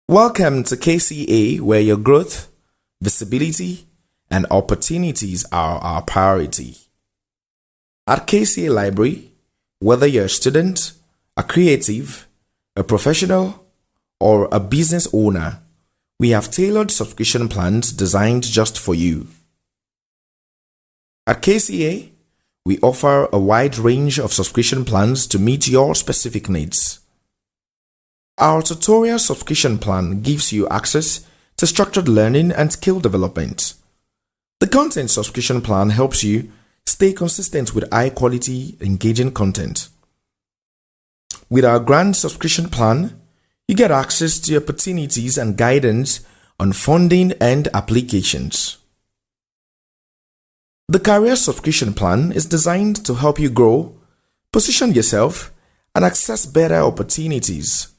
Welcome to KCA, where your growth, visibility, and opportunities are our priority. At KCA Library, whether you're a student, a creative, a professional, or a business owner, we have tailored subscription plans designed just for you. At KCA, we offer a wide range of subscription plans to meet your specific needs. Our tutorial subscription plan gives you access to structured learning and skill development. The content subscription plan helps you stay consistent with high-quality, engaging content. With our grand subscription plan, you get access to opportunities and guidance on funding and applications. The career subscription plan is designed to help you grow, position yourself, and access better opportunities.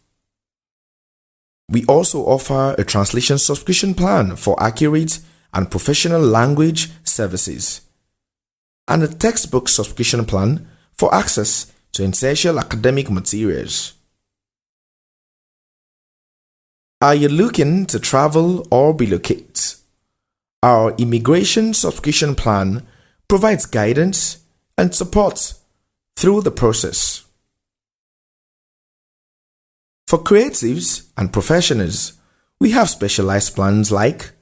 We also offer a translation subscription plan for accurate and professional language services, and a textbook subscription plan for access to essential academic materials. Are you looking to travel or relocate? Our immigration subscription plan provides guidance and support through the process. For creatives and professionals, we have specialized plans like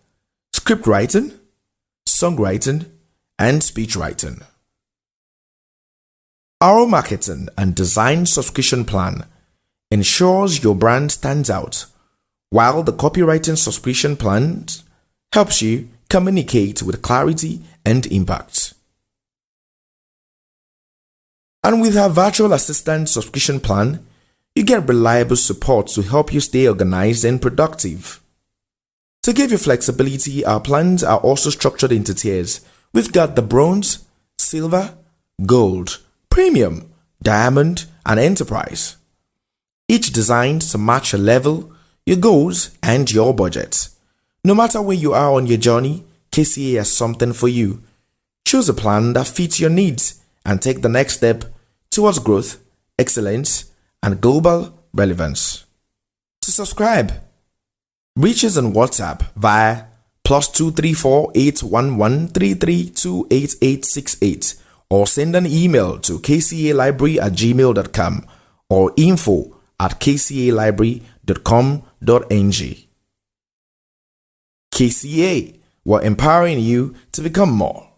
script writing, songwriting, and speech writing. Our marketing and design subscription plan ensures your brand stands out, while the copywriting subscription plan helps you communicate with clarity and impact. And with our virtual assistant subscription plan, you get reliable support to help you stay organized and productive. To give you flexibility, our plans are also structured into tiers. We've got the bronze, silver, gold, premium, diamond, and enterprise. Each designed to match your level, your goals, and your budget. No matter where you are on your journey, KCA has something for you. Choose a plan that fits your needs and take the next step towards growth, excellence, and global relevance. To subscribe, reach us on WhatsApp via +234 811 3328868 or send an email to kcalibrary@gmail.com or info@kcalibrary.com.ng. KCA, we're empowering you to become more.